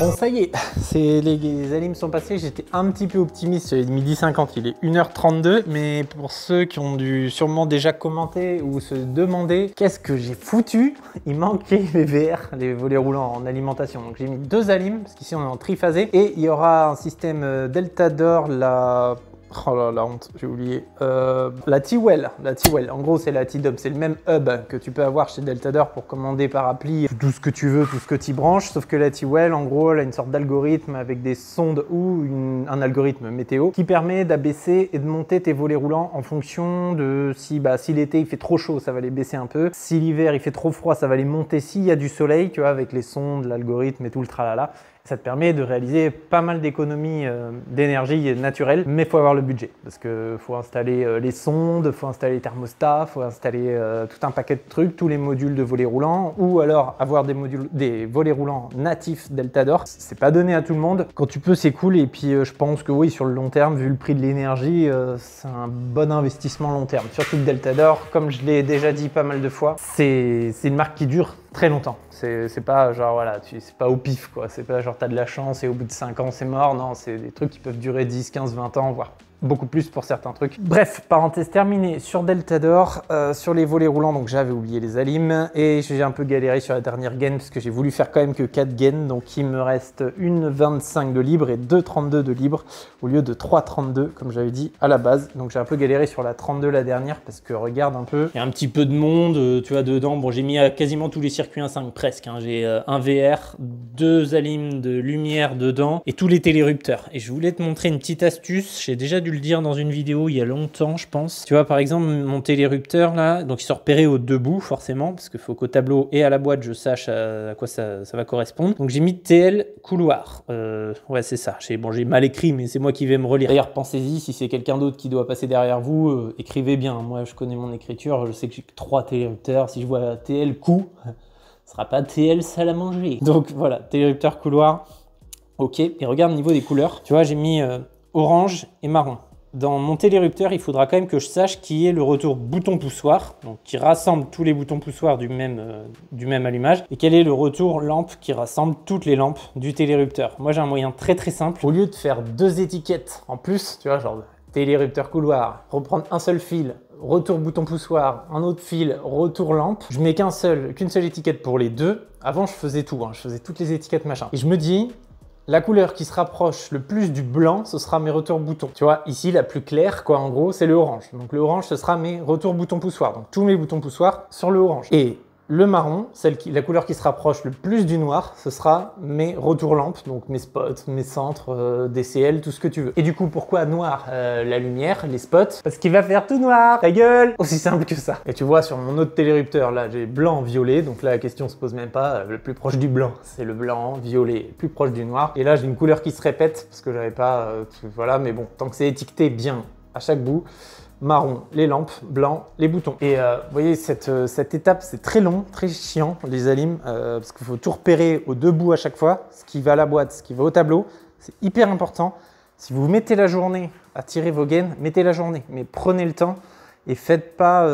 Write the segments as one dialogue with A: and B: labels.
A: Bon, ça y est, les alims sont passés, j'étais un petit peu optimiste, j'avais mis 10h50, il est 1h32, mais pour ceux qui ont dû sûrement déjà commenter ou se demander qu'est-ce que j'ai foutu, il manquait les VR, les volets roulants en alimentation. Donc j'ai mis 2 alims, parce qu'ici on est en triphasé, et il y aura un système Deltador, oh là la honte, j'ai oublié. La T-Well. En gros, c'est la T-Dub. C'est le même hub que tu peux avoir chez Deltador pour commander par appli tout ce que tu veux, tout ce que tu branches. Sauf que la T-Well, en gros, elle a une sorte d'algorithme avec des sondes ou un algorithme météo qui permet d'abaisser et de monter tes volets roulants en fonction de si l'été il fait trop chaud, ça va les baisser un peu. Si l'hiver il fait trop froid, ça va les monter s'il y a du soleil, tu vois, avec les sondes, l'algorithme et tout le tralala. Ça te permet de réaliser pas mal d'économies d'énergie naturelle, mais il faut avoir le budget parce qu'il faut installer les sondes, il faut installer les thermostats, il faut installer tout un paquet de trucs, tous les modules de volets roulants, ou alors avoir des volets roulants natifs Deltador. C'est pas donné à tout le monde. Quand tu peux, c'est cool. Et puis je pense que oui, sur le long terme, vu le prix de l'énergie, c'est un bon investissement long terme. Surtout que Deltador, comme je l'ai déjà dit pas mal de fois, c'est une marque qui dure très longtemps. C'est pas genre voilà, c'est pas au pif quoi, c'est pas genre t'as de la chance et au bout de 5 ans c'est mort, non, c'est des trucs qui peuvent durer 10, 15, 20 ans, voire beaucoup plus pour certains trucs. Bref, parenthèse terminée sur Deltador, sur les volets roulants, donc j'avais oublié les alims et j'ai un peu galéré sur la dernière gaine parce que j'ai voulu faire quand même que 4 gaines, donc il me reste une 25 de libre et 2,32 de libre au lieu de 3,32 comme j'avais dit à la base. Donc j'ai un peu galéré sur la 32 la dernière parce que regarde un peu, il y a un petit peu de monde, tu vois, dedans. Bon, j'ai mis quasiment tous les circuits 1.5 presque, hein. J'ai un VR, 2 alims de lumière dedans et tous les télérupteurs. Et je voulais te montrer une petite astuce, j'ai déjà dû le dire dans une vidéo il y a longtemps je pense. Tu vois par exemple mon télérupteur là, donc ils sont repérés au debout forcément parce qu'il faut qu'au tableau et à la boîte je sache à quoi ça va correspondre. Donc j'ai mis TL couloir, ouais c'est ça, j'ai mal écrit mais c'est moi qui vais me relire. D'ailleurs pensez-y, si c'est quelqu'un d'autre qui doit passer derrière vous, écrivez bien. Moi je connais mon écriture, je sais que j'ai 3 télérupteurs, si je vois TL cou, ce sera pas TL salle à manger. Donc voilà, télérupteur couloir, ok. Et regarde au niveau des couleurs, tu vois j'ai mis orange et marron. Dans mon télérupteur, il faudra quand même que je sache qui est le retour bouton poussoir, donc qui rassemble tous les boutons poussoirs du même allumage, et quel est le retour lampe qui rassemble toutes les lampes du télérupteur. Moi j'ai un moyen très simple. Au lieu de faire 2 étiquettes en plus, tu vois, genre télérupteur couloir, reprendre un seul fil, retour bouton poussoir, un autre fil, retour lampe, je mets qu'une seule étiquette pour les deux. Avant je faisais tout, hein, je faisais toutes les étiquettes machin. Et je me dis, la couleur qui se rapproche le plus du blanc, ce sera mes retours boutons. Tu vois, ici, la plus claire, quoi, en gros, c'est le orange. Donc le orange, ce sera mes retours boutons poussoirs. Donc tous mes boutons poussoirs sur le orange. Et le marron, la couleur qui se rapproche le plus du noir, ce sera mes retours lampes, donc mes spots, mes centres, DCL, tout ce que tu veux. Et du coup, pourquoi noir? La lumière, les spots, parce qu'il va faire tout noir, ta gueule! Aussi simple que ça. Et tu vois, sur mon autre télérupteur, là, j'ai blanc, violet, donc là, la question se pose même pas, le plus proche du blanc, c'est le blanc, violet, le plus proche du noir. Et là, j'ai une couleur qui se répète, parce que j'avais pas, voilà, mais bon, tant que c'est étiqueté bien à chaque bout, marron, les lampes, blanc, les boutons. Et vous voyez, cette étape, c'est très long, très chiant, les alims, parce qu'il faut tout repérer aux 2 bouts à chaque fois, ce qui va à la boîte, ce qui va au tableau. C'est hyper important. Si vous mettez la journée à tirer vos gaines, mettez la journée, mais prenez le temps et faites pas,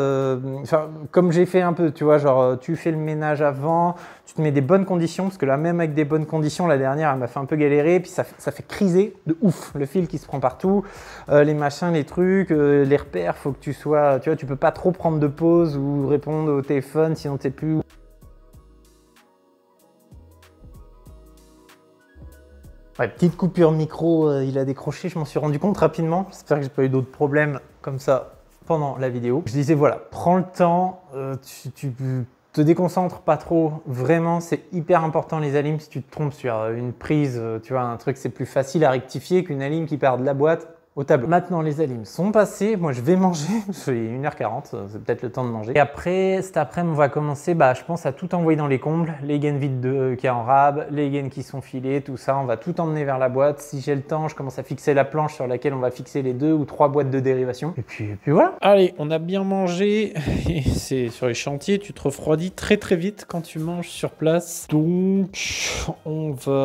A: comme j'ai fait un peu, tu vois, genre tu fais le ménage avant, tu te mets des bonnes conditions, parce que là même avec des bonnes conditions, la dernière elle m'a fait un peu galérer, puis ça fait criser de ouf, le fil qui se prend partout, les machins, les trucs, les repères, faut que tu sois, tu vois, tu peux pas trop prendre de pause ou répondre au téléphone, sinon t'es plus... Ouais, petite coupure micro, il a décroché, je m'en suis rendu compte rapidement, j'espère que j'ai pas eu d'autres problèmes comme ça pendant la vidéo. Je disais voilà, prends le temps, tu te déconcentres pas trop, vraiment c'est hyper important les alims. Si tu te trompes sur une prise, tu vois, un truc c'est plus facile à rectifier qu'une alim qui part de la boîte, au tableau. Maintenant, les alims sont passés. Moi, je vais manger. C'est 1h40, c'est peut-être le temps de manger. Et après, cet après-midi, on va commencer, je pense, à tout envoyer dans les combles. Les gaines vides qui en rab, les gaines qui sont filées, tout ça. On va tout emmener vers la boîte. Si j'ai le temps, je commence à fixer la planche sur laquelle on va fixer les 2 ou 3 boîtes de dérivation. Et puis voilà. Allez, on a bien mangé. Et c'est sur les chantiers, tu te refroidis très très vite quand tu manges sur place. Donc, on va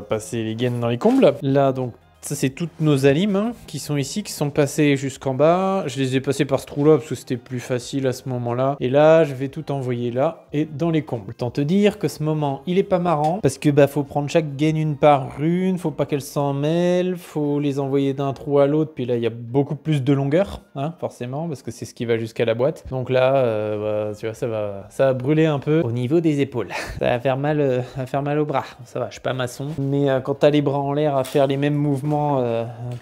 A: passer les gaines dans les combles. Là, donc, ça, c'est toutes nos alims qui sont ici, qui sont passées jusqu'en bas. Je les ai passées par ce trou-là parce que c'était plus facile à ce moment-là. Et là, je vais tout envoyer là et dans les combles. Autant te dire que ce moment, il est pas marrant parce que faut prendre chaque gaine une par une, faut pas qu'elles s'en mêlent, faut les envoyer d'un trou à l'autre. Puis là, il y a beaucoup plus de longueur, forcément, parce que c'est ce qui va jusqu'à la boîte. Donc là, tu vois, ça va brûler un peu au niveau des épaules. Ça va faire mal au bras. Ça va, je suis pas maçon. Mais quand t'as les bras en l'air à faire les mêmes mouvements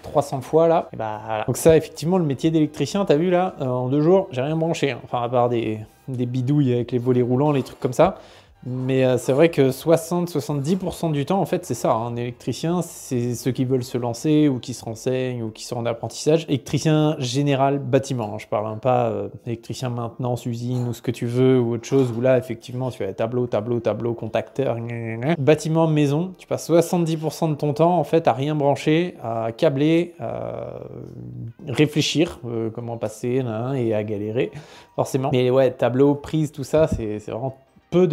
A: 300 fois là, et voilà. Donc ça, effectivement, le métier d'électricien, t'as vu là, en 2 jours, j'ai rien branché, enfin à part des bidouilles avec les volets roulants, les trucs comme ça. Mais c'est vrai que 60-70% du temps, en fait, c'est ça. Un électricien, c'est ceux qui veulent se lancer ou qui se renseignent ou qui sont en apprentissage. Électricien général bâtiment. Je parle pas électricien maintenance, usine ou ce que tu veux ou autre chose où là, effectivement, tu as tableau, contacteur, bâtiment, maison. Tu passes 70% de ton temps, en fait, à rien brancher, à câbler, à réfléchir comment passer et à galérer, forcément. Mais ouais, tableau, prise, tout ça, c'est vraiment peu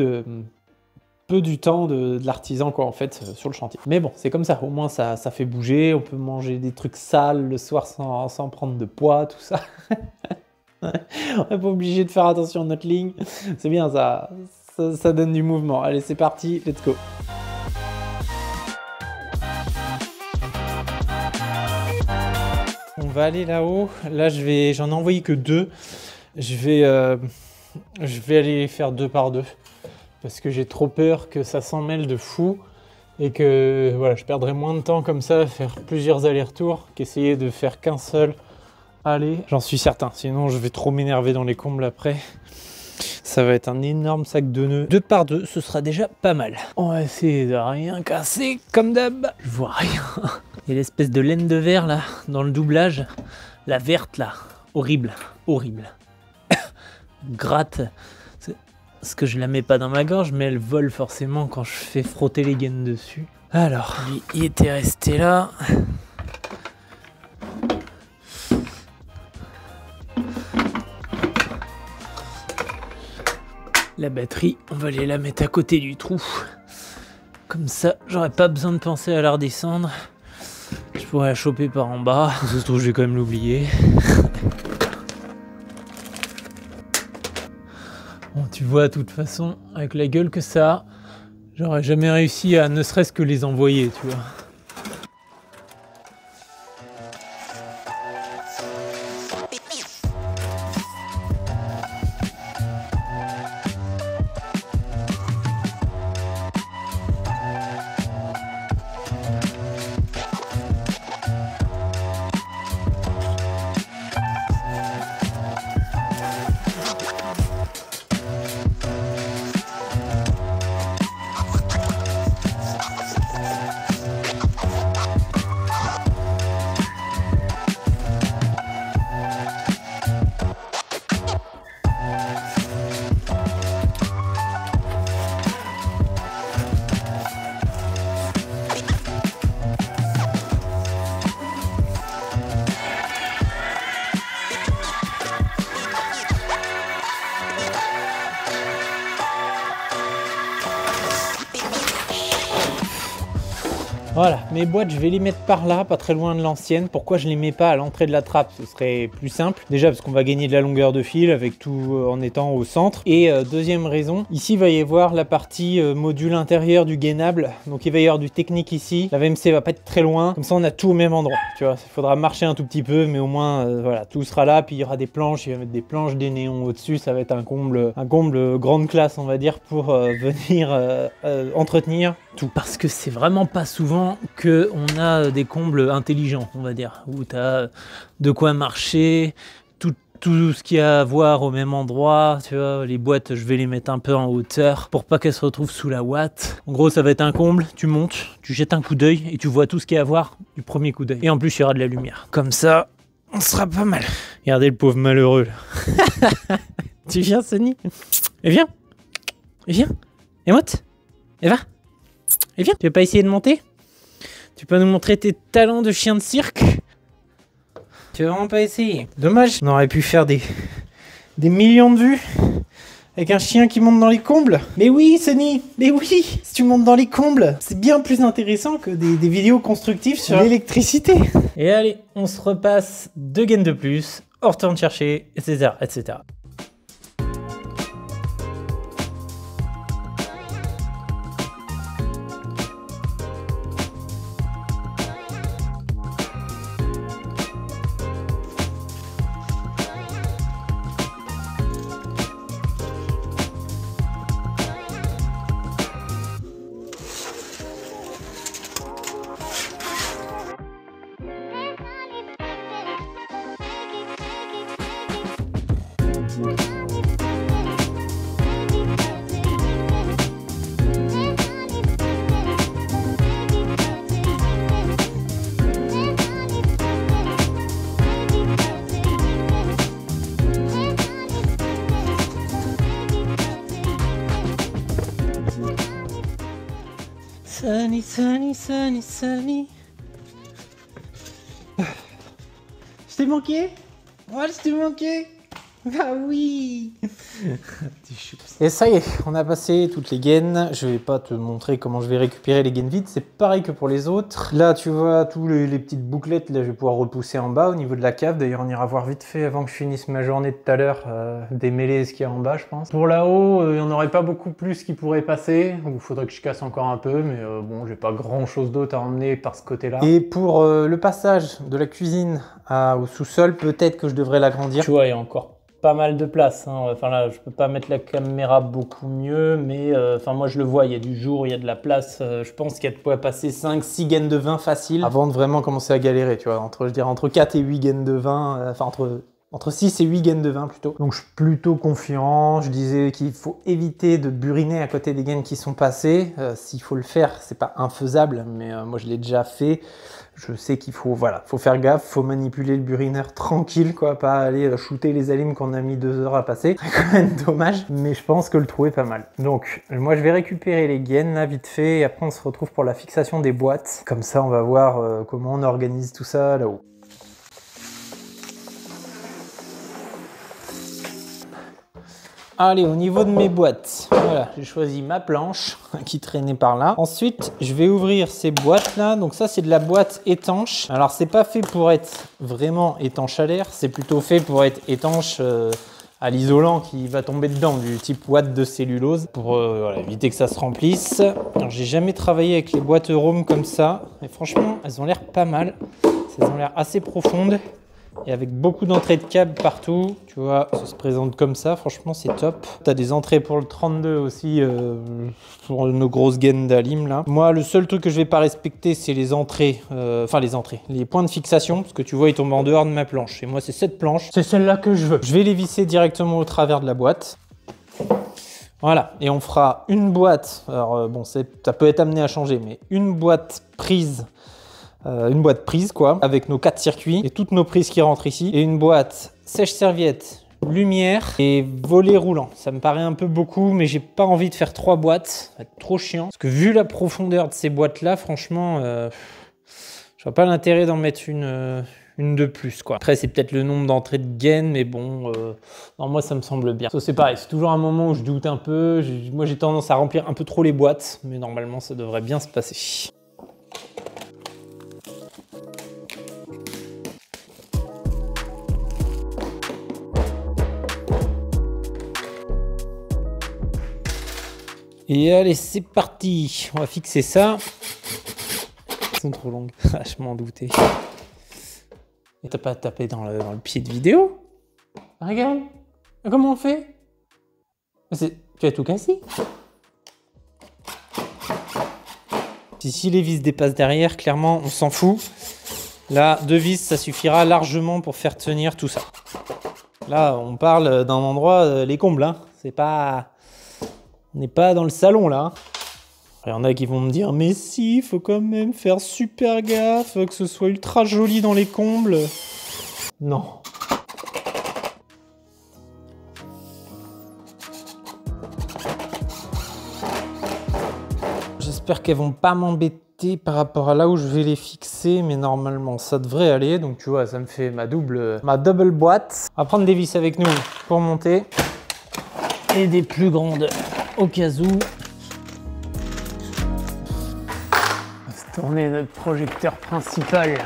A: du temps de l'artisan quoi en fait sur le chantier. Mais bon, c'est comme ça, au moins ça fait bouger, on peut manger des trucs sales le soir sans prendre de poids, tout ça. On n'est pas obligé de faire attention à notre ligne, c'est bien ça donne du mouvement. Allez, c'est parti, let's go. On va aller là-haut, là j'en ai envoyé que 2, je vais aller faire 2 par 2. Parce que j'ai trop peur que ça s'en mêle de fou et que voilà, je perdrai moins de temps comme ça à faire plusieurs allers-retours qu'essayer de faire qu'un seul aller. J'en suis certain, sinon je vais trop m'énerver dans les combles après. Ça va être un énorme sac de nœuds. 2 par 2, ce sera déjà pas mal. On va essayer de rien casser comme d'hab. Je vois rien. Il y a l'espèce de laine de verre là, dans le doublage. La verte là, horrible, horrible. Gratte. Parce que je la mets pas dans ma gorge, mais elle vole forcément quand je fais frotter les gaines dessus. Alors, il était resté là. La batterie, on va aller la mettre à côté du trou. Comme ça, j'aurais pas besoin de penser à la redescendre. Je pourrais la choper par en bas. Ça se trouve, je vais quand même l'oublier. Bon, tu vois, de toute façon, avec la gueule que ça a, j'aurais jamais réussi à ne serait-ce que les envoyer, tu vois. Voilà, mes boîtes, je vais les mettre par là, pas très loin de l'ancienne. Pourquoi je les mets pas à l'entrée de la trappe? Ce serait plus simple. Déjà parce qu'on va gagner de la longueur de fil avec tout en étant au centre. Et deuxième raison, ici il va y avoir la partie module intérieur du gainable. Donc il va y avoir du technique ici. La VMC va pas être très loin. Comme ça on a tout au même endroit. Tu vois, il faudra marcher un tout petit peu, mais au moins voilà, tout sera là. Puis il y aura des planches, il va mettre des planches, des néons au-dessus. Ça va être un comble grande classe, on va dire, pour venir entretenir tout. Parce que c'est vraiment pas souvent qu'on a des combles intelligents, on va dire, où tu as de quoi marcher, tout ce qu'il y a à voir au même endroit, tu vois, les boîtes je vais les mettre un peu en hauteur pour pas qu'elles se retrouvent sous la ouate. En gros ça va être un comble, tu montes, tu jettes un coup d'œil et tu vois tout ce qu'il y a à voir du premier coup d'œil. Et en plus il y aura de la lumière. Comme ça, on sera pas mal. Regardez le pauvre malheureux là. Tu viens Sonny? Et viens. Et viens. Et monte. Et va. Et viens. Tu veux pas essayer de monter? Tu peux nous montrer tes talents de chien de cirque? Tu veux vraiment pas essayer? Dommage, on aurait pu faire des millions de vues avec un chien qui monte dans les combles. Mais oui, Sonny, mais oui, si tu montes dans les combles, c'est bien plus intéressant que des vidéos constructives sur l'électricité. Et allez, on se repasse 2 gaines de plus, on retourne chercher, etc., etc. Sonny, Sonny, Sonny, Sonny. Je t'ai manqué? Ouais, je t'ai manqué. Ah oui. Et ça y est, on a passé toutes les gaines. Je vais pas te montrer comment je vais récupérer les gaines vides. C'est pareil que pour les autres. Là, tu vois, tous les petites bouclettes, là, je vais pouvoir repousser en bas au niveau de la cave. D'ailleurs, on ira voir vite fait avant que je finisse ma journée de tout à l'heure, démêler ce qu'il y a en bas, je pense. Pour là-haut, il n'y en aurait pas beaucoup plus qui pourrait passer. Il faudrait que je casse encore un peu, mais bon, j'ai pas grand-chose d'autre à emmener par ce côté-là. Et pour le passage de la cuisine au sous-sol, peut-être que je devrais l'agrandir. Tu vois, il y a encore pas mal de place, hein. Enfin là je peux pas mettre la caméra beaucoup mieux, mais enfin moi je le vois, il y a du jour, il y a de la place, je pense qu'il y a de quoi passer 5-6 gaines de vin facile avant de vraiment commencer à galérer, tu vois, je dirais entre 4 et 8 gaines de vin, enfin entre 6 et 8 gaines de vin plutôt. Donc je suis plutôt confiant, je disais qu'il faut éviter de buriner à côté des gaines qui sont passées, s'il faut le faire, c'est pas infaisable, mais moi je l'ai déjà fait. Je sais qu'il faut, voilà, faut faire gaffe, faut manipuler le burineur tranquille, quoi, pas aller shooter les alimes qu'on a mis 2 heures à passer. C'est quand même dommage, mais je pense que le trou est pas mal. Donc, moi je vais récupérer les gaines là vite fait, et après on se retrouve pour la fixation des boîtes. Comme ça, on va voir comment on organise tout ça là-haut. Allez, au niveau de mes boîtes, voilà, j'ai choisi ma planche qui traînait par là. Ensuite, je vais ouvrir ces boîtes là. Donc ça, c'est de la boîte étanche. Alors, c'est pas fait pour être vraiment étanche à l'air. C'est plutôt fait pour être étanche à l'isolant qui va tomber dedans, du type ouate de cellulose, pour voilà, éviter que ça se remplisse. Alors, j'ai jamais travaillé avec les boîtes Rome comme ça. Mais franchement, elles ont l'air pas mal. Elles ont l'air assez profondes. Et avec beaucoup d'entrées de câbles partout, tu vois, ça se présente comme ça, franchement c'est top. Tu as des entrées pour le 32 aussi, pour nos grosses gaines d'alim là. Moi, le seul truc que je vais pas respecter, c'est les entrées, les points de fixation, parce que tu vois, ils tombent en dehors de ma planche. Et moi, c'est cette planche, c'est celle-là que je veux. Je vais les visser directement au travers de la boîte. Voilà, et on fera une boîte, alors bon, ça peut être amené à changer, mais une boîte prise quoi, avec nos 4 circuits et toutes nos prises qui rentrent ici, et une boîte sèche-serviette, lumière et volet roulant. Ça me paraît un peu beaucoup, mais j'ai pas envie de faire 3 boîtes, ça va être trop chiant, parce que vu la profondeur de ces boîtes là, franchement je vois pas l'intérêt d'en mettre une de plus quoi. Après c'est peut-être le nombre d'entrées de gaines, mais bon, non, moi ça me semble bien. Ça c'est pareil, c'est toujours un moment où je doute un peu, moi j'ai tendance à remplir un peu trop les boîtes, mais normalement ça devrait bien se passer. Et allez, c'est parti. On va fixer ça. Elles sont trop longues. Je m'en doutais. Et t'as pas tapé dans le pied de vidéo? Regarde. Comment on fait? Tu as tout cassé. Puis si les vis dépassent derrière, clairement, on s'en fout. Là, 2 vis, ça suffira largement pour faire tenir tout ça. Là, on parle d'un endroit, les combles, hein. C'est pas... On n'est pas dans le salon, là. Il y en a qui vont me dire, mais si, il faut quand même faire super gaffe, que ce soit ultra joli dans les combles. Non. J'espère qu'elles vont pas m'embêter par rapport à là où je vais les fixer, mais normalement ça devrait aller. Donc tu vois, ça me fait ma double boîte. On va prendre des vis avec nous pour monter et des plus grandes au cas où. On va se tourner notre projecteur principal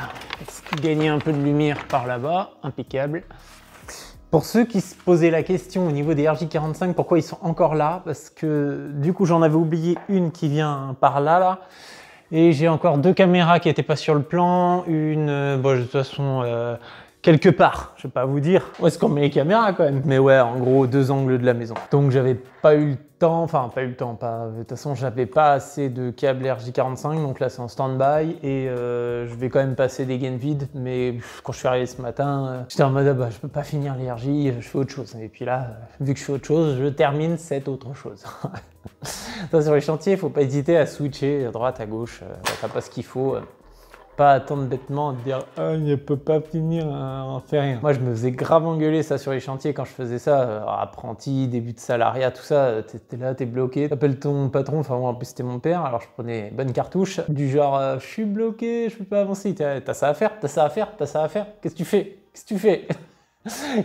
A: pour gagner un peu de lumière par là-bas. Impeccable. Pour ceux qui se posaient la question au niveau des RJ45, pourquoi ils sont encore là? Parce que du coup, j'en avais oublié une qui vient par là. Et j'ai encore 2 caméras qui n'étaient pas sur le plan. Une, bon, de toute façon, quelque part. Je ne vais pas vous dire où est-ce qu'on met les caméras quand même. Mais ouais, en gros, 2 angles de la maison. Donc, j'avais pas eu le temps. Enfin, pas eu le temps. De toute façon, j'avais pas assez de câbles RJ45. Donc là, c'est en stand-by. Et je vais quand même passer des gains vides. Mais quand je suis arrivé ce matin, j'étais en mode, ah bah, je peux pas finir les RJ, je fais autre chose. Et puis là, vu que je fais autre chose, je termine cette autre chose. Ça, sur les chantiers, il faut pas hésiter à switcher à droite, à gauche. T'as pas ce qu'il faut. Pas attendre bêtement de dire « Ah, il ne peut pas finir, on fait rien ». Moi, je me faisais grave engueuler ça sur les chantiers quand je faisais ça. Apprenti, début de salariat, tout ça, t'es là, t'es bloqué. T'appelles ton patron, enfin moi en plus c'était mon père, alors je prenais bonne cartouche. Du genre « Je suis bloqué, je peux pas avancer ». T'as ça à faire, t'as ça à faire, t'as ça à faire. Qu'est-ce que tu fais? Qu'est-ce que tu fais?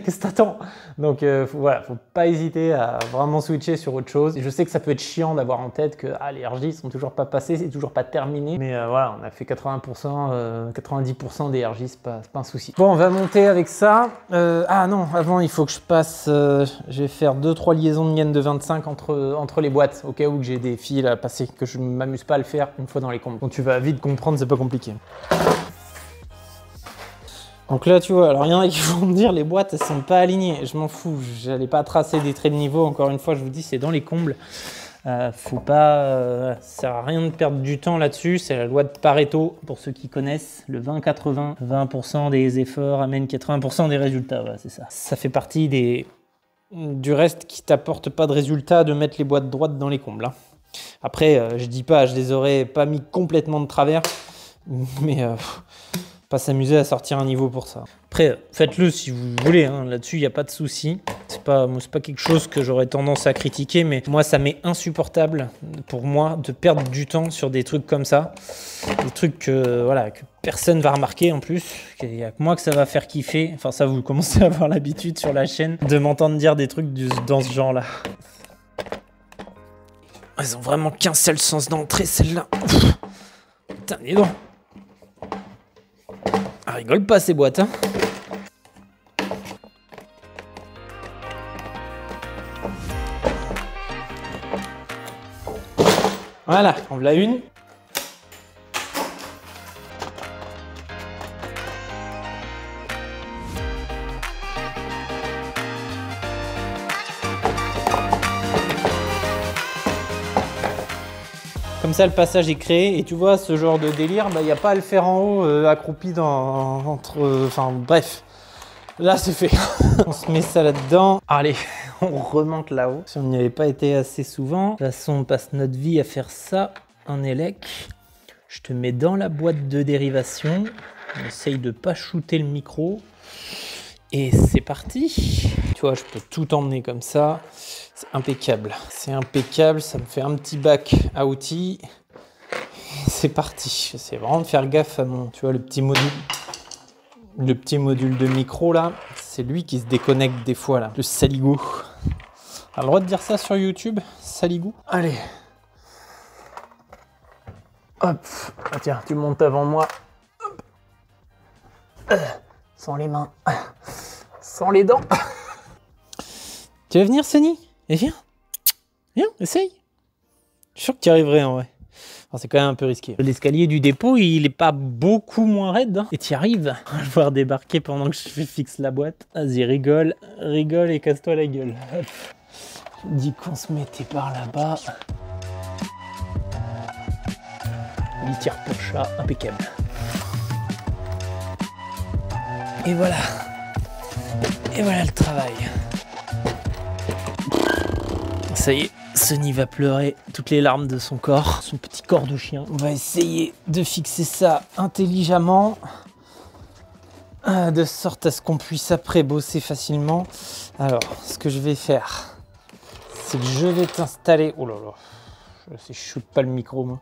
A: Qu'est-ce que t'attends? Donc voilà, faut pas hésiter à vraiment switcher sur autre chose. Et je sais que ça peut être chiant d'avoir en tête que les RJ sont toujours pas passés, c'est toujours pas terminé. Mais voilà, on a fait 80%, 90% des RJ, c'est pas un souci. Bon, on va monter avec ça. Ah non, avant il faut que je passe, je vais faire 2-3 liaisons de gaine de 25 entre les boîtes, au cas où j'ai des fils à passer, que je ne m'amuse pas à le faire une fois dans les combles. Donc tu vas vite comprendre, c'est pas compliqué. Donc là, tu vois, alors il y en a qui vont me dire les boîtes, elles sont pas alignées. Je m'en fous, j'allais pas tracer des traits de niveau. Encore une fois, je vous dis, c'est dans les combles. Faut pas, ça sert à rien de perdre du temps là-dessus. C'est la loi de Pareto, pour ceux qui connaissent, le 20-80. 20% des efforts amènent 80% des résultats. Voilà, c'est ça. Ça fait partie du reste qui t'apporte pas de résultats de mettre les boîtes droites dans les combles. Hein. Après, je dis pas, je les aurais pas mis complètement de travers, mais pas s'amuser à sortir un niveau pour ça. Après, faites-le si vous voulez, hein. Là-dessus, il n'y a pas de souci. C'est pas quelque chose que j'aurais tendance à critiquer, mais moi, ça m'est insupportable pour moi de perdre du temps sur des trucs comme ça. Des trucs voilà, que personne va remarquer en plus. Il n'y a que moi que ça va faire kiffer. Enfin, ça, vous commencez à avoir l'habitude sur la chaîne de m'entendre dire des trucs dans ce genre-là. Elles ont vraiment qu'un seul sens d'entrée, celle-là. Putain, dis donc. Ah, rigole pas ces boîtes, hein. Voilà, on l'a une. Comme ça, le passage est créé. Et tu vois, ce genre de délire, il n'y a pas à le faire en haut, accroupi enfin, bref. Là, c'est fait. On se met ça là-dedans. Allez, on remonte là-haut. Si on n'y avait pas été assez souvent. De toute façon, on passe notre vie à faire ça en élec. Je te mets dans la boîte de dérivation. On essaye de ne pas shooter le micro. Et c'est parti. Tu vois, je peux tout emmener comme ça. C'est impeccable. C'est impeccable. Ça me fait un petit bac à outils. C'est parti. J'essaie vraiment de faire gaffe à mon... Tu vois, le petit module de micro, là. C'est lui qui se déconnecte des fois, là. Le saligo. T'as le droit de dire ça sur YouTube? Saligo? Allez. Hop. Ah, tiens, tu montes avant moi. Hop. Sans les mains. Sans les dents. Tu veux venir, Sonny? Et viens. Viens, essaye. Je suis sûr que tu y arriverais en vrai. C'est quand même un peu risqué. L'escalier du dépôt, il est pas beaucoup moins raide. Hein. Et tu y arrives. On va le voir débarquer pendant que je fixe la boîte. Vas-y, rigole et casse-toi la gueule. Hop. Je dis qu'on se mettait par là-bas. Litière pour chat, impeccable. Et voilà. Et voilà le travail. Ça y est, Sunny va pleurer toutes les larmes de son corps, son petit corps de chien. On va essayer de fixer ça intelligemment, de sorte à ce qu'on puisse après bosser facilement. Alors, ce que je vais faire, c'est que je vais t'installer... Oh là là, je chute pas le micro, moi.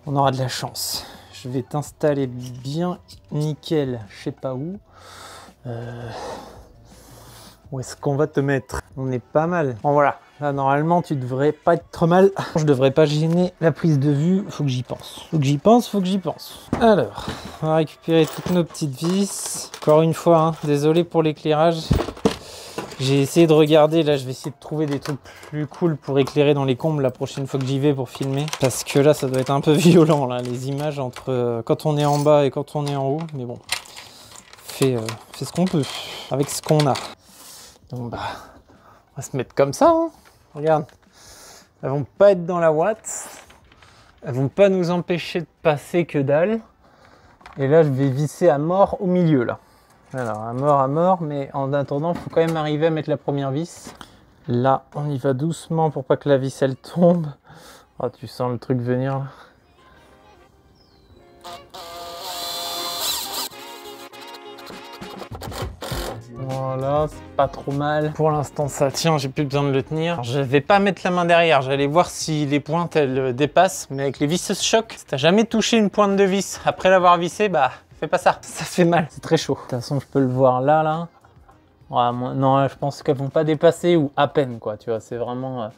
A: On aura de la chance. Je vais t'installer bien nickel, je sais pas où. Où est-ce qu'on va te mettre? On est pas mal. Bon voilà, là normalement tu devrais pas être trop mal. Je devrais pas gêner la prise de vue. Faut que j'y pense. Faut que j'y pense, faut que j'y pense. Alors, on va récupérer toutes nos petites vis. Encore une fois, hein, désolé pour l'éclairage. J'ai essayé de regarder, là je vais essayer de trouver des trucs plus cool pour éclairer dans les combles la prochaine fois que j'y vais pour filmer. Parce que là ça doit être un peu violent là, les images entre quand on est en bas et quand on est en haut. Mais bon, fait ce qu'on peut avec ce qu'on a. Donc bah, on va se mettre comme ça, hein. Regarde, elles vont pas être dans la ouate, elles vont pas nous empêcher de passer que dalle. Et là, je vais visser à mort au milieu, là. Alors, à mort, mais en attendant, il faut quand même arriver à mettre la première vis. Là, on y va doucement pour pas que la vis, elle tombe. Oh, tu sens le truc venir, là. Voilà, c'est pas trop mal. Pour l'instant, ça tient, j'ai plus besoin de le tenir. Alors, je vais pas mettre la main derrière, j'allais voir si les pointes, elles dépassent. Mais avec les visseuses choc, si t'as jamais touché une pointe de vis après l'avoir vissé, bah, fais pas ça. Ça fait mal, c'est très chaud. De toute façon, je peux le voir là. Ouais, moi, non, je pense qu'elles vont pas dépasser ou à peine, quoi. Tu vois, c'est vraiment...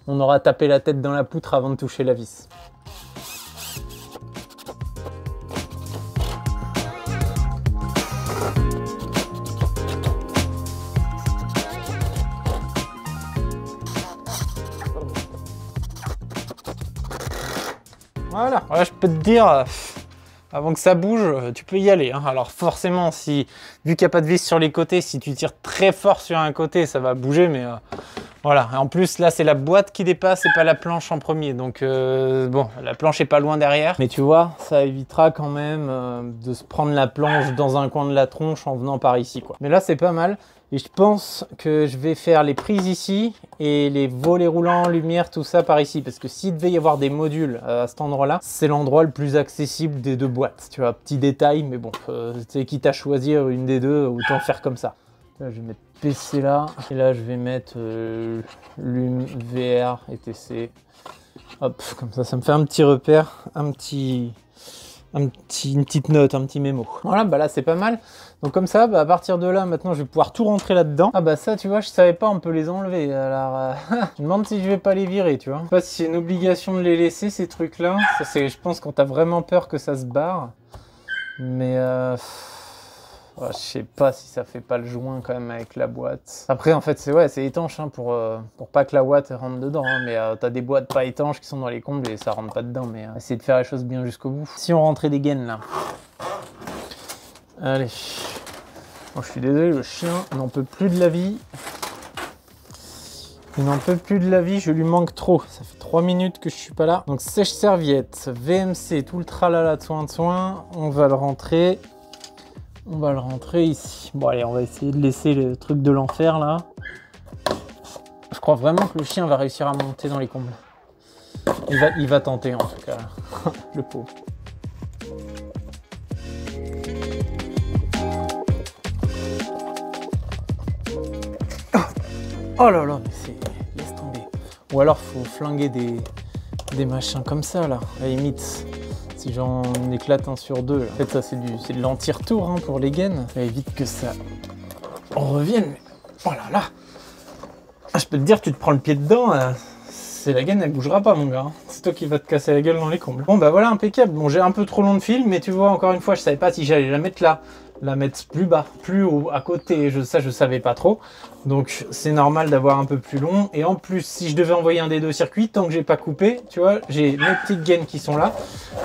A: on aura tapé la tête dans la poutre avant de toucher la vis. Voilà, ouais, je peux te dire, avant que ça bouge, tu peux y aller, hein. Alors forcément, vu qu'il n'y a pas de vis sur les côtés, si tu tires très fort sur un côté, ça va bouger, mais voilà. Et en plus, là, c'est la boîte qui dépasse et pas la planche en premier. Donc bon, la planche est pas loin derrière. Mais tu vois, ça évitera quand même de se prendre la planche dans un coin de la tronche en venant par ici, quoi. Mais là, c'est pas mal. Et je pense que je vais faire les prises ici et les volets roulants, lumière, tout ça par ici. Parce que s'il devait y avoir des modules à cet endroit-là, c'est l'endroit le plus accessible des deux boîtes. Tu vois, petit détail, mais bon, c'est quitte à choisir une des deux, autant faire comme ça. Là, je vais mettre PC là. Et là, je vais mettre Lum, VR, etc. Hop, comme ça me fait un petit repère, une petite note, un petit mémo. Voilà, bah là, c'est pas mal. Donc comme ça, bah à partir de là, maintenant, je vais pouvoir tout rentrer là-dedans. Ah bah ça, tu vois, je savais pas, on peut les enlever. Alors, je me demande si je vais pas les virer, tu vois. Je sais pas si c'est une obligation de les laisser, ces trucs-là. Ça, c'est, je pense, quand t'as vraiment peur que ça se barre. Mais ouais, je sais pas si ça fait pas le joint quand même avec la boîte. Après, en fait, c'est étanche hein, pour pas que la boîte rentre dedans. Hein, mais t'as des boîtes pas étanches qui sont dans les combles et ça rentre pas dedans. Mais essayer de faire les choses bien jusqu'au bout. Si on rentrait des gaines là. Allez. Bon, je suis désolé, le chien n'en peut plus de la vie. Il n'en peut plus de la vie, je lui manque trop. Ça fait 3 minutes que je suis pas là. Donc sèche-serviette, VMC, tout le tralala de soin. On va le rentrer. On va le rentrer ici. Bon allez, on va essayer de laisser le truc de l'enfer là. Je crois vraiment que le chien va réussir à monter dans les combles. Il va tenter en tout cas. Le pauvre. Oh là là, mais c'est... laisse tomber. Ou alors faut flinguer des machins comme ça là. À la limite, si j'en éclate un sur deux. Là. En fait ça c'est de l'anti-retour hein, pour les gaines. Ça évite que ça revienne. Mais... oh là là. Ah, je peux te dire, tu te prends le pied dedans, c'est la gaine, elle bougera pas mon gars. C'est toi qui vas te casser la gueule dans les combles. Bon bah voilà, impeccable. Bon j'ai un peu trop long de fil, mais tu vois, encore une fois, je savais pas si j'allais la mettre là, la mettre plus bas, plus haut, à côté, ça je savais pas trop. Donc c'est normal d'avoir un peu plus long. Et en plus, si je devais envoyer un des deux circuits, tant que j'ai pas coupé, tu vois, j'ai mes petites gaines qui sont là,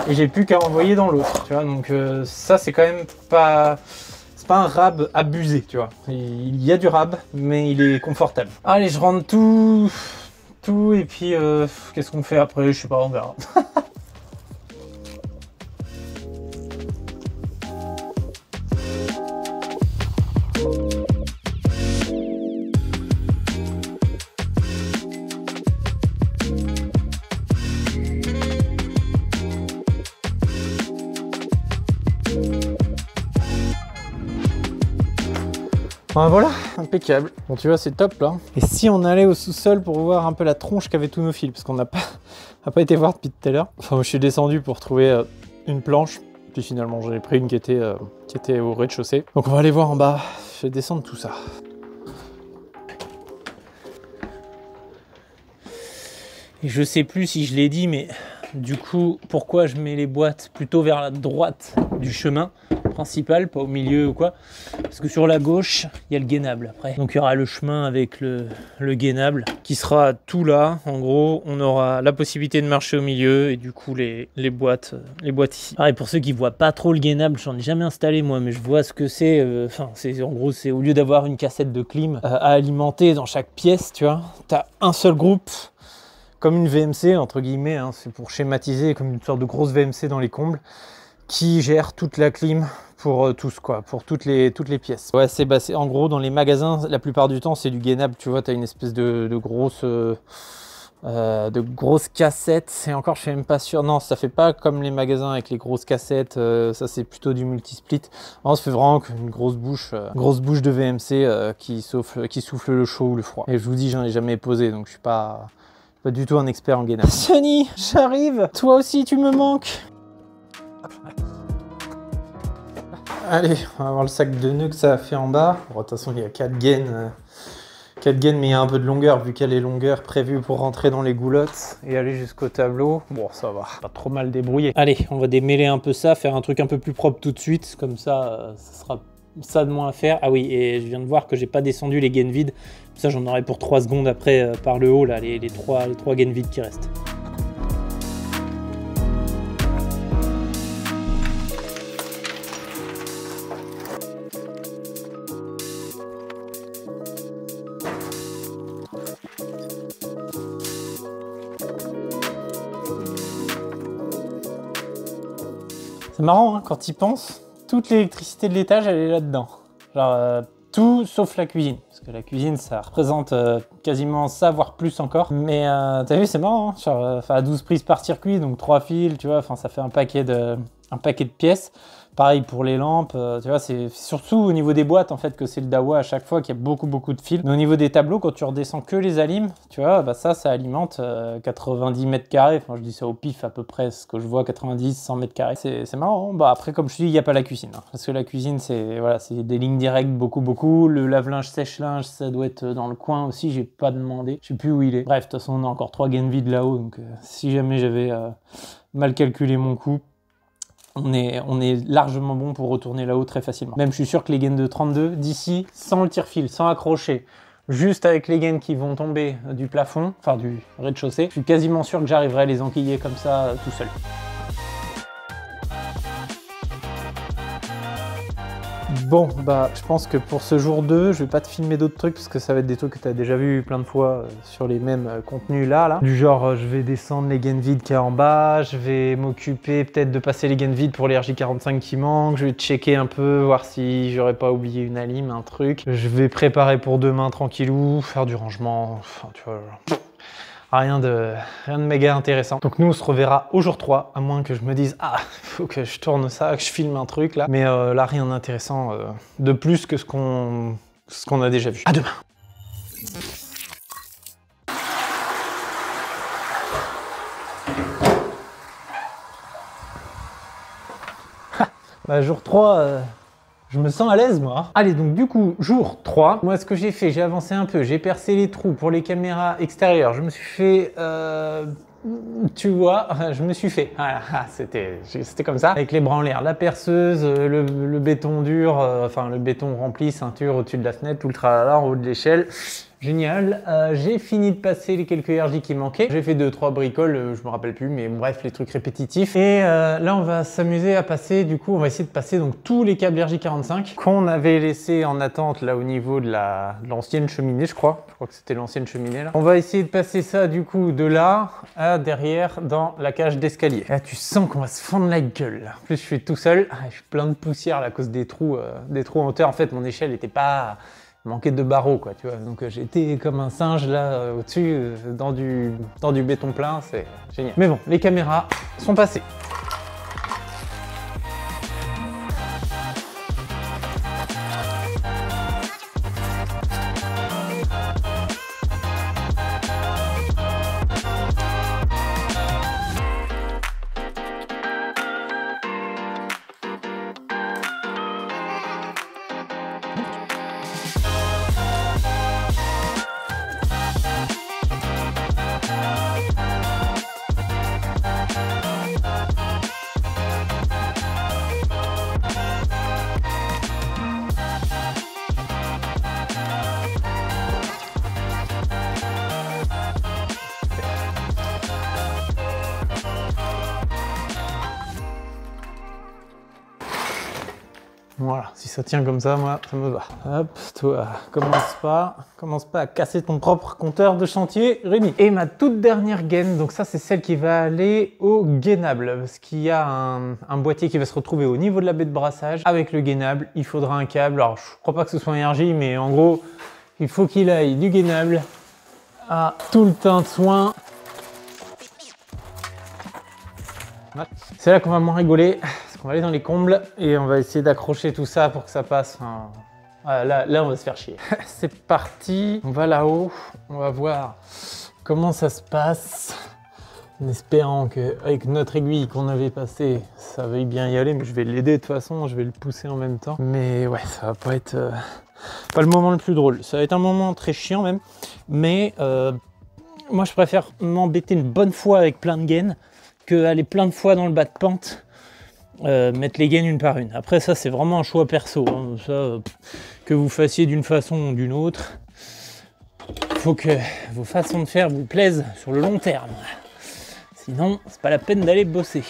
A: et j'ai plus qu'à envoyer dans l'autre, tu vois. Donc ça c'est quand même pas... c'est pas un rab abusé, tu vois. Il y a du rab, mais il est confortable. Allez, je rentre tout, et puis qu'est-ce qu'on fait après? Je sais pas, on verra. Enfin, voilà, impeccable. Bon, tu vois, c'est top là. Et si on allait au sous-sol pour voir un peu la tronche qu'avaient tous nos fils, parce qu'on n'a pas été voir depuis tout à l'heure. Enfin, je suis descendu pour trouver une planche. Puis finalement, j'en ai pris une qui était au rez-de-chaussée. Donc on va aller voir en bas. Je vais descendre tout ça. Et je sais plus si je l'ai dit, mais du coup, pourquoi je mets les boîtes plutôt vers la droite du chemin principal, pas au milieu ou quoi? Parce que sur la gauche, il y a le gainable après. Donc il y aura le chemin avec le gainable qui sera tout là. En gros, on aura la possibilité de marcher au milieu et du coup les boîtes ici. Pareil, pour ceux qui voient pas trop le gainable, j'en ai jamais installé moi, mais je vois ce que c'est. Enfin, en gros, c'est au lieu d'avoir une cassette de clim à alimenter dans chaque pièce, tu vois, t'as un seul groupe. Comme une VMC, entre guillemets, hein, c'est pour schématiser, comme une sorte de grosse VMC dans les combles, qui gère toute la clim pour tous, quoi, pour toutes les pièces. Ouais, c'est en gros, dans les magasins, la plupart du temps, c'est du gainable, tu vois, tu as une espèce de grosse cassette, et encore, je suis même pas sûr, non, ça fait pas comme les magasins avec les grosses cassettes, ça c'est plutôt du multisplit. Non, ça fait vraiment une grosse bouche de VMC qui souffle le chaud ou le froid. Et je vous dis, j'en ai jamais posé, donc je suis pas du tout un expert en gainable. Sonny, j'arrive. Toi aussi, tu me manques. Allez, on va voir le sac de nœuds que ça a fait en bas. Bon, de toute façon, il y a 4 gaines. 4 gaines, mais il y a un peu de longueur, vu qu'il y a les longueurs prévues pour rentrer dans les goulottes et aller jusqu'au tableau. Bon, ça va, pas trop mal débrouillé. Allez, on va démêler un peu ça, faire un truc un peu plus propre tout de suite. Comme ça, ça sera ça de moins à faire. Ah oui, et je viens de voir que j'ai pas descendu les gaines vides. Ça, j'en aurai pour 3 secondes après par le haut, là, les trois gaines vides qui restent. C'est marrant, hein, quand tu y penses, toute l'électricité de l'étage, elle est là-dedans. Genre, tout sauf la cuisine. Parce que la cuisine, ça représente quasiment ça, voire plus encore. Mais t'as vu, c'est marrant, hein, genre, à 12 prises par circuit, donc 3 fils, tu vois, ça fait un paquet de pièces. Pareil pour les lampes, tu vois, c'est surtout au niveau des boîtes en fait que c'est le dawa à chaque fois qu'il y a beaucoup de fils. Mais au niveau des tableaux, quand tu redescends que les alimes, tu vois, bah ça alimente 90 mètres carrés. Enfin, je dis ça au pif à peu près, ce que je vois, 90, 100 mètres carrés. C'est marrant. Hein. Bah après, comme je te dis, il n'y a pas la cuisine. Hein, parce que la cuisine, c'est voilà, c'est des lignes directes, beaucoup. Le lave-linge, sèche-linge, ça doit être dans le coin aussi. J'ai pas demandé. Je sais plus où il est. Bref, de toute façon, on a encore 3 gaines vides là-haut. Donc, si jamais j'avais mal calculé mon coût, on est largement bon pour retourner là-haut très facilement. Même je suis sûr que les gaines de 32, d'ici, sans le tire-fil, sans accrocher, juste avec les gaines qui vont tomber du plafond, enfin du rez-de-chaussée, je suis quasiment sûr que j'arriverai à les enquiller comme ça tout seul. Bon, bah je pense que pour ce jour 2, je vais pas te filmer d'autres trucs parce que ça va être des trucs que tu as déjà vu plein de fois sur les mêmes contenus là. Du genre, je vais descendre les gaines vides qu'il y a en bas, je vais m'occuper peut-être de passer les gaines vides pour les RJ45 qui manquent, je vais checker un peu, voir si j'aurais pas oublié une alim, un truc. Je vais préparer pour demain tranquillou, faire du rangement, enfin tu vois... Rien de méga intéressant. Donc nous on se reverra au jour 3, à moins que je me dise ah, faut que je tourne ça, que je filme un truc là. Mais là rien d'intéressant de plus que ce qu'on a déjà vu. À demain. Bah jour 3, je me sens à l'aise moi. Allez, donc du coup, jour 3. Moi, ce que j'ai fait, j'ai avancé un peu. J'ai percé les trous pour les caméras extérieures. Je me suis fait... tu vois, je me suis fait. Voilà, c'était comme ça. Avec les bras en l'air. La perceuse, le béton dur, enfin le béton rempli, ceinture au-dessus de la fenêtre, tout le tralala en haut de l'échelle. Génial. J'ai fini de passer les quelques RJ qui manquaient. J'ai fait 2-3 bricoles, je me rappelle plus, mais bref, les trucs répétitifs. Et là, on va s'amuser à passer, du coup, on va essayer de passer donc tous les câbles RJ45 qu'on avait laissés en attente là au niveau de l'ancienne cheminée, je crois. Je crois que c'était l'ancienne cheminée là. On va essayer de passer ça du coup de là à derrière dans la cage d'escalier. Là, tu sens qu'on va se fendre la gueule. Là. En plus, je suis tout seul. Je suis plein de poussière là, à cause des trous en hauteur. En fait, mon échelle n'était pas... manquait de barreaux quoi, tu vois, donc j'étais comme un singe là au-dessus dans du béton plein, c'est génial. Mais bon, les caméras sont passées. Voilà, si ça tient comme ça, moi, ça me va. Hop, toi, commence pas à casser ton propre compteur de chantier, Rémi. Et ma toute dernière gaine, donc ça, c'est celle qui va aller au gainable, parce qu'il y a un boîtier qui va se retrouver au niveau de la baie de brassage. Avec le gainable, il faudra un câble. Alors, je crois pas que ce soit un RJ, mais en gros, il faut qu'il aille du gainable à tout le tintouin. C'est là qu'on va moins rigoler. On va aller dans les combles et on va essayer d'accrocher tout ça pour que ça passe. Voilà, là, on va se faire chier. C'est parti, on va là-haut, on va voir comment ça se passe. En espérant qu'avec notre aiguille qu'on avait passée, ça veuille bien y aller. Mais je vais l'aider de toute façon, je vais le pousser en même temps. Mais ouais, ça va pas être pas le moment le plus drôle. Ça va être un moment très chiant même. Mais moi, je préfère m'embêter une bonne fois avec plein de gaines que aller plein de fois dans le bas de pente. Mettre les gaines une par une. Après ça c'est vraiment un choix perso, hein. Ça, que vous fassiez d'une façon ou d'une autre, il faut que vos façons de faire vous plaisent sur le long terme, sinon c'est pas la peine d'aller bosser.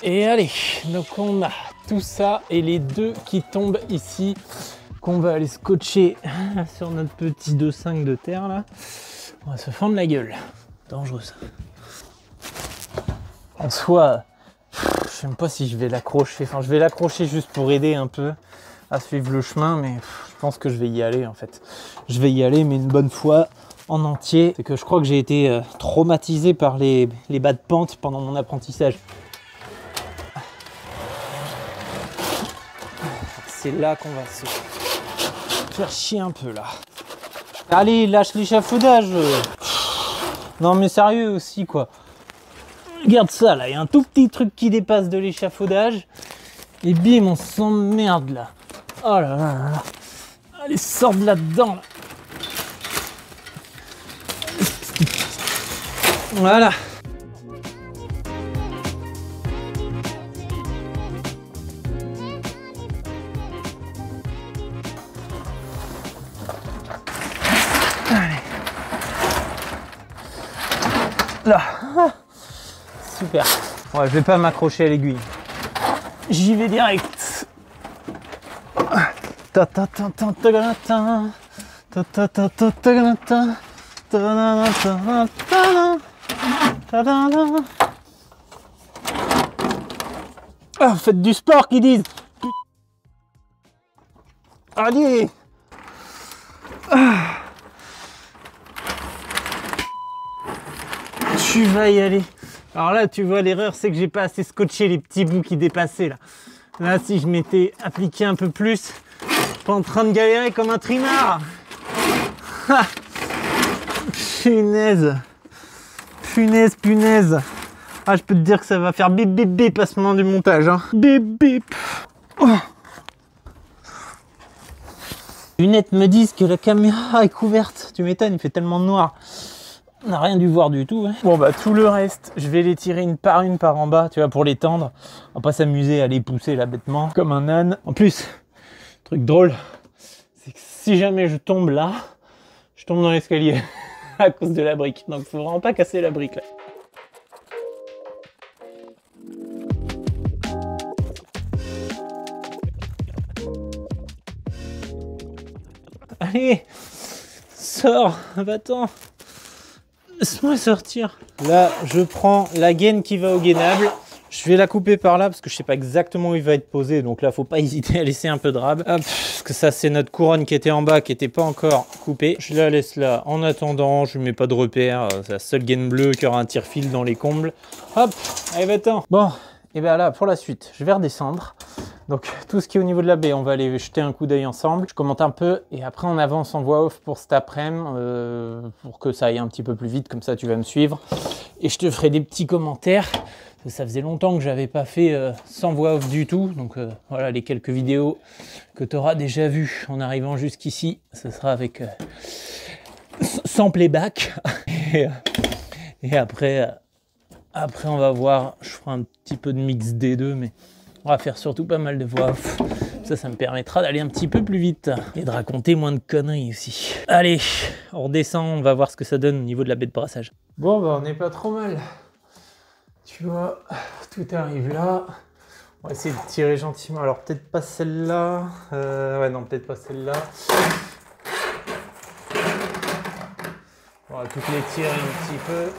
A: Et allez, donc on a tout ça et les deux qui tombent ici qu'on va aller scotcher sur notre petit 2,5 de terre là. On va se fendre la gueule, dangereux ça. En soi, je sais même pas si je vais l'accrocher. Enfin, je vais l'accrocher juste pour aider un peu à suivre le chemin, mais je pense que je vais y aller en fait. Je vais y aller, mais une bonne fois en entier. C'est que je crois que j'ai été traumatisé par les bas de pente pendant mon apprentissage. C'est là qu'on va se faire chier un peu là. Allez, lâche l'échafaudage. Non mais sérieux aussi quoi. Regarde ça là, il y a un tout petit truc qui dépasse de l'échafaudage. Et bim, on s'emmerde là. Oh là là là là. Allez, sors de là-dedans là. Voilà. Allez. Là. Super. Ouais, je vais pas m'accrocher à l'aiguille. J'y vais direct. Ta ta ta ta ta ta ta ta ta ta ta ta ta ta. Ah, faites du sport qu'ils disent. Allez. Tu vas y aller. Alors là, tu vois, l'erreur, c'est que j'ai pas assez scotché les petits bouts qui dépassaient là. Là, si je m'étais appliqué un peu plus, pas en train de galérer comme un trimard. Punaise. Punaise, punaise. Ah, je peux te dire que ça va faire bip bip bip à ce moment du montage. Hein. Bip bip. Oh. Les lunettes me disent que la caméra est couverte. Tu m'étonnes, il fait tellement noir. On n'a rien dû voir du tout. Hein. Bon bah tout le reste, je vais les tirer une par en bas, tu vois, pour les tendre. On va pas s'amuser à les pousser là bêtement, comme un âne. En plus, truc drôle, c'est que si jamais je tombe là, je tombe dans l'escalier à cause de la brique. Donc faut vraiment pas casser la brique là. Allez, sors, va-t'en. Laisse-moi sortir. Là, je prends la gaine qui va au gainable. Je vais la couper par là parce que je sais pas exactement où il va être posé. Donc là, faut pas hésiter à laisser un peu de rab. Hop, parce que ça, c'est notre couronne qui était en bas, qui était pas encore coupée. Je la laisse là. En attendant, je mets pas de repère. C'est la seule gaine bleue qui aura un tire-fil dans les combles. Hop, allez, va-t'en. Bon, et bien là, pour la suite, je vais redescendre. Donc tout ce qui est au niveau de la baie, on va aller jeter un coup d'œil ensemble. Je commente un peu et après on avance en voix off pour cet après-midi pour que ça aille un petit peu plus vite, comme ça tu vas me suivre. Et je te ferai des petits commentaires. Ça faisait longtemps que j'avais pas fait sans voix off du tout. Donc voilà les quelques vidéos que tu auras déjà vues en arrivant jusqu'ici. Ce sera avec sans playback. et après on va voir, je ferai un petit peu de mix des deux, mais on va faire surtout pas mal de voix off. Ça me permettra d'aller un petit peu plus vite et de raconter moins de conneries aussi. Allez, on redescend, on va voir ce que ça donne au niveau de la baie de brassage. Bon, bah on n'est pas trop mal. Tu vois, tout arrive là. On va essayer de tirer gentiment. Alors peut-être pas celle-là. Ouais, non, peut-être pas celle-là. On va toutes les tirer un petit peu.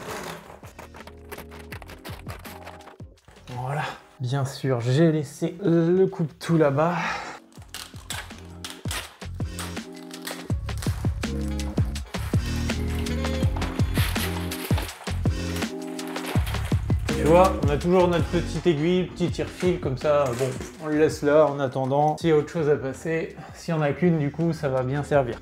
A: Voilà. Bien sûr, j'ai laissé le coupe-tout là-bas. Tu vois, on a toujours notre petite aiguille, petit tire-fil, comme ça, bon, on le laisse là en attendant. S'il y a autre chose à passer, s'il n'y en a qu'une, du coup, ça va bien servir.